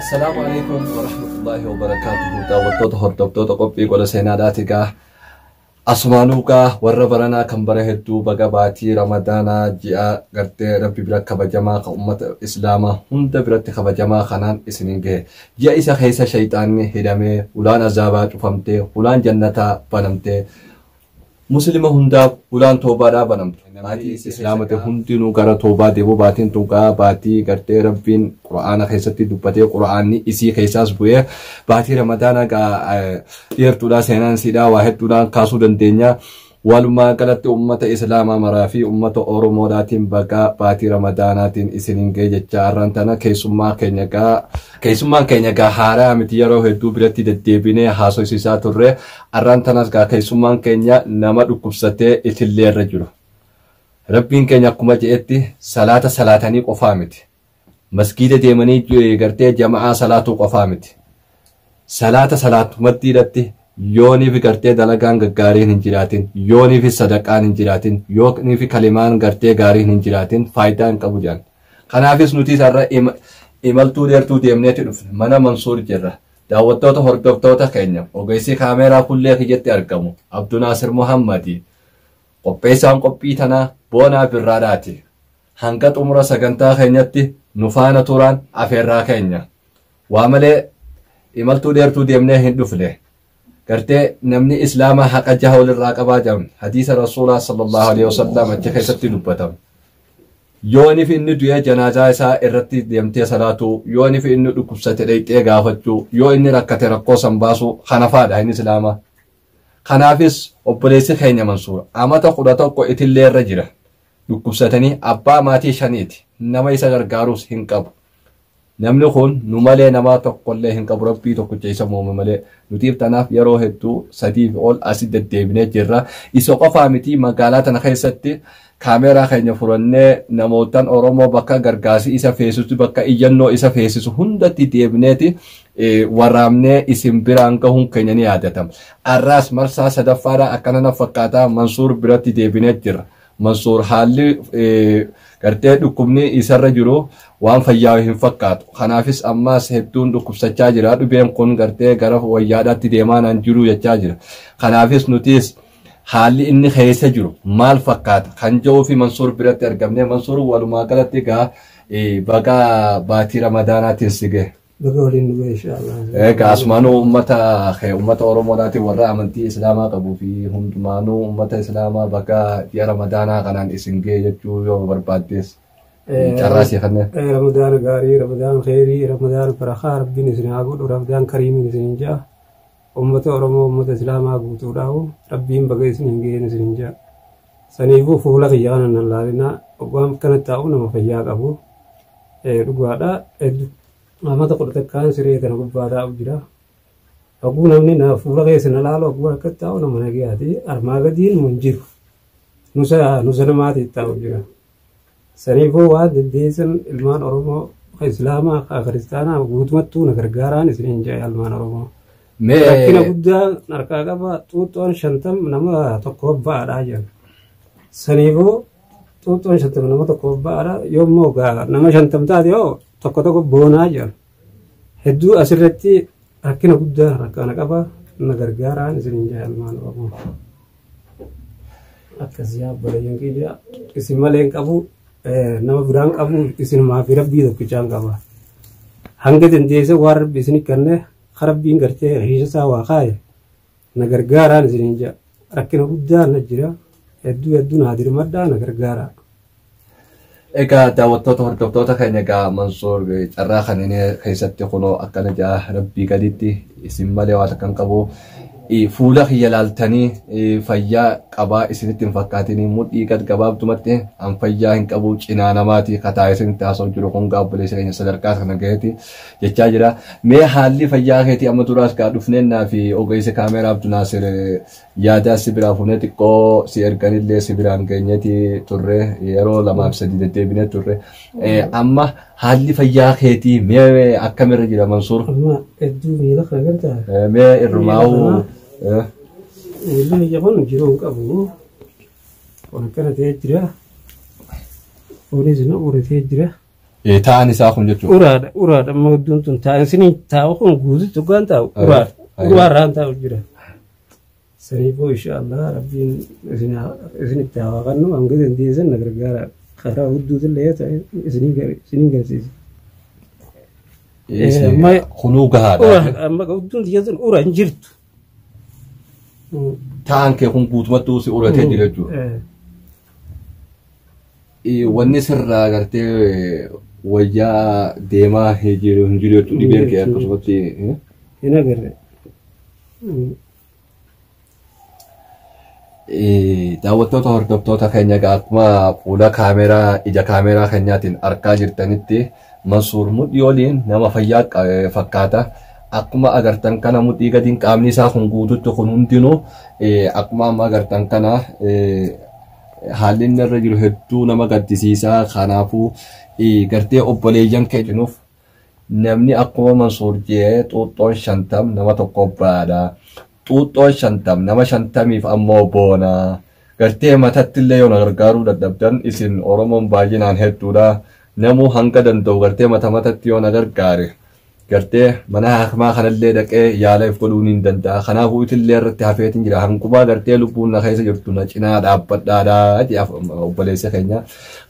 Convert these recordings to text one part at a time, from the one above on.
السلام عليكم ورحمة الله وبركاته. دعوتو هردبتو قبي ولا سيناداتك أسمانوكا وربرنا كم برهدو بقباتي رمضانا جاء قرتي ربي برك بجماع أمة إسلام هند برت خبجماع خنان إسنينجه جاء إسا خيسا شيطان هدمه ولان عذابات فهمته ولان جنة بنمته مسلم هندا ولان توبا بنمته ماتي إسلامته هندنو غرا توبا ديبو باتين توقا باتي قرتي ربين قرآن خيستي دوبتي قرآني إسي خيساس بويه باتي رمضانا كا يرتولا سينان سيدا واحد تولا كاسو دندنيا والما قالت أمة إسلام مرافي أمة oromo داتين بقى باتي رمضاناتين إسنينجي جاران تنا كيسما كينيكا حارا متيارو هدو براتي ددبيني حاسو سيسا تره أران تناس كيسما كينيا نما دكوبسته إتلي الرجل ربين كينيا كما جئتي صلاتني قفامت مسجد ديماني غرتي جماعة صلاة قفامت صلاة مديرتي yooni fi gartee dalagaan gaggaariin hin jiraatin yooni fi sadaqaan hin jiraatin yooni fi kalimaan gartee gaariin hin jiraatin faayidaa hin qabu jedhan kanaafis nuti sarra imaltuu dheertuu deemneeti dhufne mana Mansuur jirra daawwattoota hordoftoota keenya ogeessi kaameeraa kullee kiyyatti argamu Abdunaasir Muhammadi qopheessaan qophii tanaa boonaa birraadhaati hanga xumura sagantaa keenyatti nu faana turaan afeerraa keenya waa malee imaltuu dheertuu deemnee hin dhufne قرتي نمني إسلام حق جهول الراقبة جم حديث رسول الله صلى الله عليه وسلم أتخذ ستي نبتم يوني في إنه دوية جنازة سا إرتي ديمتي صلاته يوني في إنه دكوسة تريتي غافتو يو إني ركعت ركو سنباسو خنافات هاي إسلام خنافس أبوليسا كينيا منصور أما تقولاتو كو إتلي الرجرة دكوسة تاني أبا ماتي شانيتي نما يسا غرغاروس هنكب namni kun nu malee nama tokkollee hin qabu rabbii tokkicha isa muume malee nutiif tanaaf yeroo hedduu sadiif ol asi deddeebinee jirra isa qofaa miti magaalaa tana keessatti kaameeraa keenya furannee namootan oromoo bakka gargaarsi isa feesisu bakka iyyannoo isa feesisu hundatti deebineeti waraabnee isin biraan gahuun keenya ni yaadatama arraas marsaa sadaffaadhaa akkana na fakkaataa Mansuur biratti deebinee jirra Mansuur haalli gartee dhukkubni isarra jiru waan fayyaa hin fakkaatu kanaafis ammaas hedduun dhukkubsachaa jira dhibeen kun gartee gara wayyaadhaatti deemaa nan jiru jechaa jira kanaafis nutis haalli inni keessa jiru maal fakkaata kan jedhuu fi Mansuur biratti argamne Mansuur walumaa galatti gaa baga baatii ramadaanaatiin sige baga waliin dhufe inshallah asmaanuu ummata oromoodhaatiin warra amantii islaamaa qabuu fi hundumaanuu ummata islaamaa baga ji'a ramadaanaa kanaan isin ga'e jechuu yoo barbaaddes carraasii kanneen ramadaan gaarii ramadaan khairii ramadaan barakaa rabbiin isin haa godhu ramadaan kariimiin isin ja'a ummata oromoo ummata islaamaa guutuudhaahu rabbiin baga isin hin ga'een isin ja'a saniifuu fuula kiyyaa nan laalina waan kanatti taa'u nama fayyaa qabu dhugaadha amata qodhatakkaan siree kana gubbaa taa'u jira oguu namni na fuula keessa na laalu oguu akka taa'u nama nagayaati armaa gadiin mun jiru nusa namaati taa'u jira saniifuu waan deddeessan ilmaan oromoo islaamaa kiristaanaa guutumattuu na gargaaraan isiniin ja'a ilmaan oromoo rakkina guddaa harkaa qaba xuuxxoon 50 nama tokko ba'aadhaa jiran saniifuu xuuxxoon 50 nama tokko ba'aadha yoommoo nama 50 taate yoo tokko boonaa jiran hedduu asirratti rakkina guddaa harkaan qaba na gargaaraan isiniin ja'a ilmaan oromoo akkasii abboleeyyan kiyya isin malee hin qabu nama biraan qabu isinumaa fi rabbii tokkichaan qaba hanga dandeesse waan rabbi isinii kenne rabbiin gartee hiisasaa waa kaaye na gargaaraan isiniin ja'a rakkina guddaa na jira hedduu naa dirmadhaa na gargaara egaa daawwattoota hordoftoota keenya egaa Mansuur carraa kanneen keessatti kunoo akkana ja'a rabbii gaditti isin malee waan akkan qabu fuula kiyya laaltanii fayyaa qabaa isinitti hin fakkaatin mudhii gad gabaabdumatti an fayyaa hin qabu cinaa namaati kataa isinitti haasa'u jiru kun obboleessa keenya sadarkaa kana gaheeti jechaa jira mee haalli fayyaa keetii amma duraas gaa dhufneennaa fi ogeessi kaameeraa Abdunaasir yaadaa si biraa fuunee xiqqoo si erganillee si biraan geenyeeti turre yeroo 2-3 deddeebinee turre amma haalli fayyaa keetii mee akkamirra jira Mansuur amma hedduu miila kana gartaa mee irrumaa'u ilmi jabaan jiruun qabu waan kana ta'ee jira Polis na uratee jira Ta'an isaa kun jechuudha. Uraadha amma hedduun tun taa'an isiniin taa'u kun guututti waan taa'u uraarraan taa'u jira. Saniifuu inshaallah rabbiin isinitti haa qannu hanga dandeessan na gargaara karaa hedduutillee ta'e isiniin garsiisa. Kunuu gahaadha. Amma hedduun tiyyatan ura hin jirtu. Ta'an kee kun guutumatti si uratee jira jechuudha. Wanni sirraa agartee wayyaa deemaa hin jiru jechuudha dhibeen kee akkasumatti. Hin agarre. Daawwattoota hordoftoota keenya akkuma fuula kaameraa ija kaameraa keenyaatiin argaa jirtanitti Mansuur mudhii waliin nama fayyaa fakkaata. Akkuma agartan kana mudhii gadiin qaamni isaa kun guututti kun hundinuu akkuma amma agartan kana haalli inni irra jiru hedduu nama gaddisiisaa. Kanaafuu gartee obboleeyyan keenyaaf namni akkuma Mansuur jedhee xuuxxoon 50 nama tokko baadha. Xuuxxoon 50 nama 50 ammoo boona. Gartee matatti illee yoo gargaaruu dadhabdan isin Oromoon baay'inaan hedduudha. Namuu hanga danda'u gartee matatti yoo gargaare gartee mana hakimaa kanallee dhaqee yaalaaf godhuu ni danda'a. Kanaafuu itillee irratti hafeetiin jira. Hanqubaa gartee lubbuun na keessa jirtu na cinaa dhaabbadhaadhaa jedha obboleessa keenya.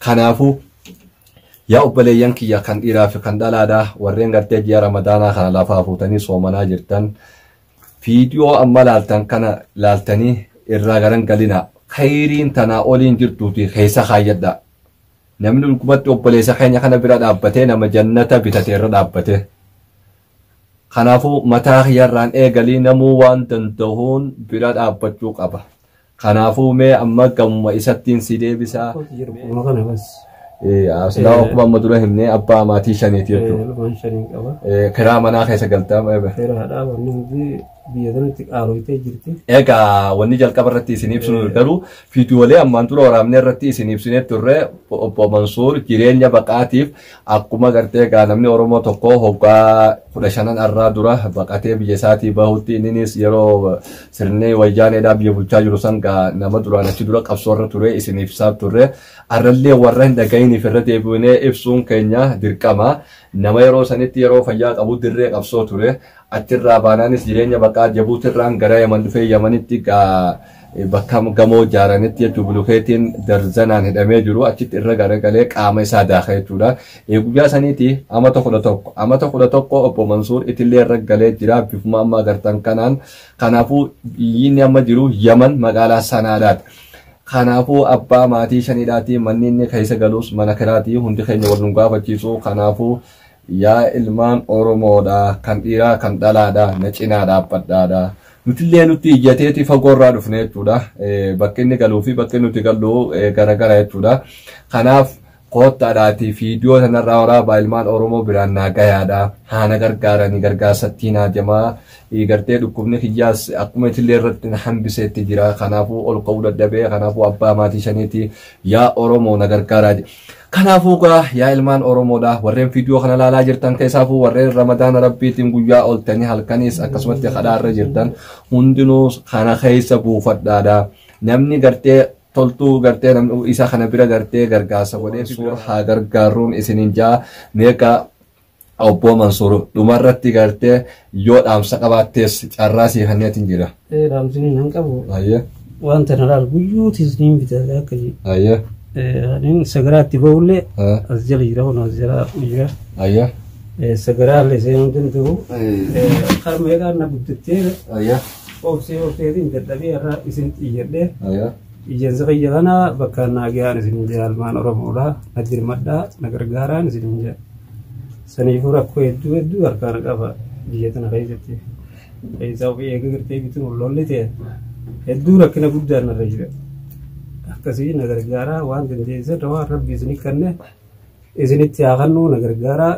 Kanaafuu yaa obboleeyyan kiyya kan dhiiraa fi kan dhalaadhaa warreen gartee ji'a Ramadaanaa kana lafaa fuutanii soomanaa jirtan viidiyoo amma laaltan kana laaltanii irraa garan galina. Khayriin tanaa oliin jirtuuti keessa kaayyadha. Namni dhugumatti obboleessa keenya kana bira dhaabbatee nama jannata bitatee irra dhaabbate. Kanaafuu mataa kiyyarraan eegalii namuu waan danda'uun bira dhaabbachuu qaba. Kanaafuu mee amma gamuma isattiin si deebisaa. Silaa akkuma amma dura himnee abbaa maatii shaniiti jechuudha. Kiraa manaa keessa galtaa. Kiraadhaa wanni hundi biyya kanatti qaalooyitee jirti. Egaa wanni jalqaba irratti isin ibsinu garuu viidiyoolee ammaan dura waraabnee irratti isin ibsinee turre obbo Mansuur jireenya baqaatiif akkuma gartee egaa namni Oromoo tokko hoggaa 15 arraa dura baqatee biyya isaatii bahutti innis yeroo sirnee wayyaaneedhaa biyya bulchaa jiru san nama duraan achi dura qabsoo irra ture isin ibsaa turre. Arrallee warra hin dhaga'iniif irra deebiinee ibsuun keenya dirqama. Nama yeroo sanitti yeroo fayyaa qabu dirree qabsoo ture. Achirraa baanaanis jireenya baqaa jabuutirraan gara Yaman dhufee Yamanitti bakka gamoo ijaaranitti jechuun bulukeetiin darzanaan hidhamee jiru achitti irra garagalee qaama isaa daaka jechuudha. Guyyaa saniiti amata 11 obbo Mansuur itillee irra galee jira bifuma amma agartan kanaan. Kanaafuu inni amma jiru Yaman magaalaa Sanaadhaati. Kanaafuu abbaa maatii shaniidhaati manni inni keessa galus mana kiraati hundi keenya wal nu gaafachiisu. Kanaafuu yaa ilmaan Oromoodha kan dhiiraa kan dhalaadha na cinaa dhaabbadhaadha. Nutillee nuti ijjateeti fagoorraa dhufne jechuudha. Bakki inni galuu fi bakki nuti gallu garagara jechuudha. Kanaaf koottaadhaati viidiyoo sanarraa waraabaa ilmaan Oromoo biraan naa gayaadha. Haana gargaaranii gargaarsattiin haajamaa. Gartee dhukkubni kiyyaas akkuma itillee irratti hambiseetti jira. Kanaafuu ol ka'uu dadhabee kanaafuu abbaa maatii shaniiti yaa Oromoo na gargaaraa jedhe. Kanaafuu yaa ilmaan Oromoodha warreen viidiyoo kana laalaa jirtan keessaafuu warreen Ramadaana Rabbiitiin guyyaa ooltanii halkanis akkasumatti kadhaarra jirtan hundinuu kana keessa buufadhaadha. Namni gartee toltuu gartee namni isa kana bira gartee gargaarsa godhee haa gargaaruun isiniin jaa meeqa obbo Mansuur dhumarratti gartee yoo dhaamsa qabaattees carraa siifanneetiin jira. Dhaamsini nan qabu. Wanta nalaal guyyuutis niin bitaa akka jedhu. Nin sagaraatti ba'ullee as jala jira kun as jala jira. Sagaraallee seenuu danda'u. Harma eegaa na guddattee. Obseetiin dadhabee irraa isin iyyadhee. Ijeensa fayya kana bakka naagayaan isin ilmaan Oromoodha. Na dirmadhaa na gargaaraan isin jira. Saniifuu rakkoo hedduu harkaan qaba biyya tana keessatti. Keessaa ofii eega gartee bituun lolli ta'e hedduu rakkina guddaan irra jira. Akkasii na gargaaraa waan dandeessan waan rabbi isinii kanne isinitti haa kennu na gargaaraa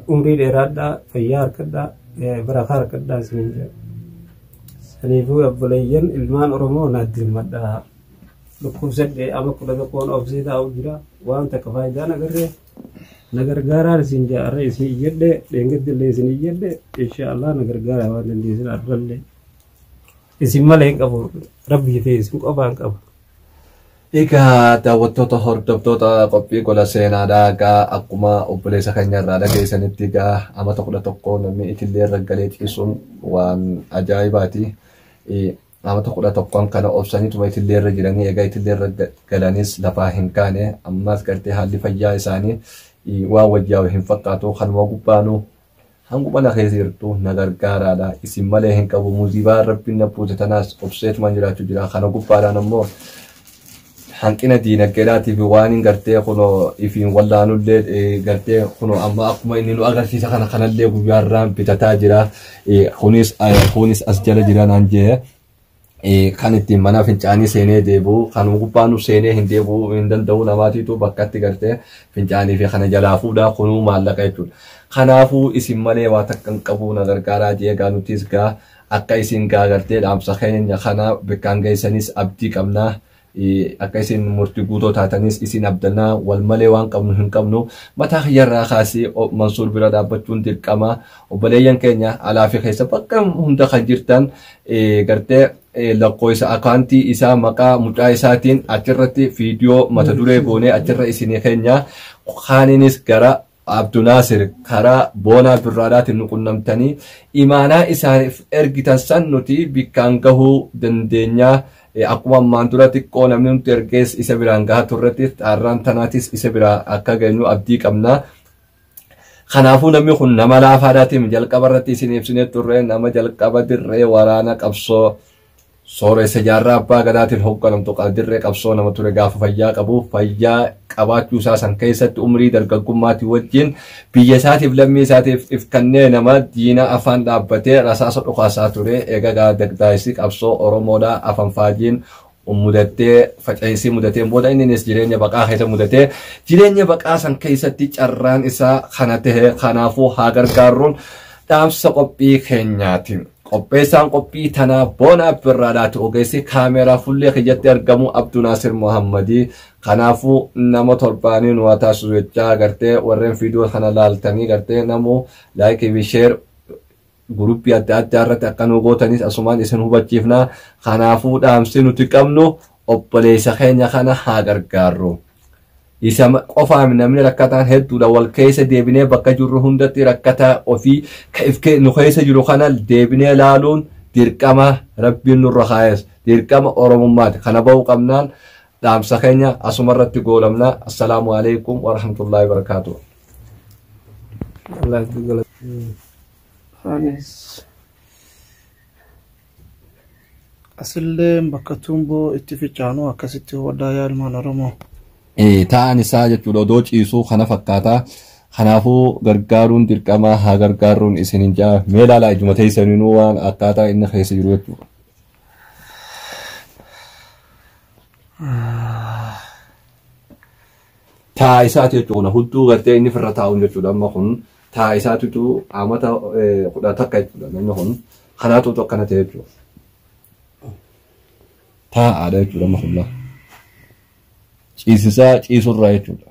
umrii dheeraadhaa fayyaa harkadhaa barakaa harkadhaa isiniin jira. Saniifuu obboleeyyan ilmaan Oromoo na dirmadhaa. Dhukkubsadhee ama 11 obsee taa'u jira waan takka faayidaan agarree. Nagargaaraan isin jaarra isin iyyadhe dheengadillee isin iyyadhe inshaallah nagargaaraa waan dandeessan arrallee isin malee hin qabu rabbii ta'e isin qofaan qaba. Egaa daawwattoota hordoftoota qophii gola seenaadhaa egaa akkuma obboleessa keenya irraa dhageessanitti egaa amata 11 namni itillee raggalee ciisuun waan ajaa'ibaati. Amata 11 kana obsaniituma itillee irra jiranii egaa itillee irra galanis lafaa hin kaane ammas gartee haalli fayyaa isaanii waan wajjaa hin fakkaatu kanuma gubbaanu hanguma na keessa jirtu na gargaaraadha isin malee hin qabu muuzibaa rabbiin na buute tanaas obseetuma jiraachuu jira kana gubbaadhaan ammoo hanqina diinagdeedhaatiif waan hin gartee kuno ifiin wallaanullee gartee kuno amma akkuma inni nu agarsiisa kanallee guyyaarraan bitataa jira kunis as jala jira naan jee kan ittiin mana fincaanii seenee deebi'u kan gubbaanu seenee hin deebi'u hin danda'u namaatiitu bakkatti gartee fincaanii fi kana jalaa fuudhaa kunuu maallaqa jechuudha. Kanaafuu isin malee waa takka hin qabu na gargaaraa jee gaa nutis gaa akka isin gaa gartee dhaamsa keenya kana bakkaan geessanis abdii qabnaa. Akka isin murtii guutoo taatanis isin abdannaa wal malee waan qabnu hin qabnu mataa kiyyarraa kaasee Mansuur bira dhaabbachuun dirqama obboleeyyan keenya alaa fi keessa bakka hunda kan jirtan gartee lakkoofsa akaantii isaa maqaa mucaa isaatiin achirratti viidiyoo mata duree goonee achirra isinii keenya kaaninis gara Abdunaasir karaa boonaa birraadhaatiin nu qunnamtanii imaanaa isaaniif ergitan san nuti bikkaan gahuu dandeenyaa. Akkuma ammaan dura xiqqoo namni nuti ergees isa biraan gahaa turretti xaarraan tanaatis isa biraa akka geenyu abdii qabna. Kanaafuu namni kun nama laafaadhaatiin jalqaba irratti isin ibsinee turre nama jalqaba dirree waraana qabsoo sooressa jaarraa abbaa gadaatiin hoogganamtu dirree qabsoo nama ture gaafa fayyaa qabu fayyaa qabaachuu isaa san keessatti umrii dargaggummaatii wajjin biyya isaatiif lammii isaatiif ifkannee nama diina afaan dhaabbatee rasaasa dhukaasaa ture egaa dagdaayisii qabsoo oromoodhaa afaan faajiin mudatee faca'isii mudateen booda innis jireenya baqaa keessa mudatee jireenya baqaa san keessatti carraan isaa kana tahe kanaafuu haa gargaarruun dhaamsa qophii keenyaati. Qopheessaan qophii tanaa boonaa birraadhaati ogeessi kaameeraa fullee kiyyatti argamu Abdunaasir Muhammadii kanaafuu nama torbaanii nu taasisu jechaa agartee warreen viidiyoo kana laaltanii gartee namu laayikii fi sheer guruppii adda addaa irratti akka nu gootanis asumaan isin hubachiifna kanaafuu dhaamsi nuti qabnu obboleessa keenya kana haa gargaarru. Isa qofaan namni rakkataan hedduudha wal keessa deebinee bakka jirru hundatti rakkataa ofii nu keessa jiru kana deebinee laaluun dirqama rabbiin nurra kaayes dirqama oromummaati kana ba'uu qabnaan dhaamsa keenya asumarratti goolamna. Assalaamu alaikum wa rahmatullahi wa barakaatuh. Asillee bakka tumboo itti fichaanu akkasitti hodhaa ilman oromoo. Ta'an isaa jechuudha odoo ciisuu kana fakkaata. Kanaafuu gargaaruun dirqama haa gargaaruun isinin jaa mee ilaalaa ijuma teessanuu waan akkaataa inni keessa jiru jechuudha. Taa isaati jechuudha hudduu gartee inni firra taa'uun jechuudha amma kun taa isaatitu amata 11 jechuudha namni kun kanaatu akkana ta'e jechuudha. Taa'aadha jechuudha amma kun ciisisaa ciisurraa jechuudha.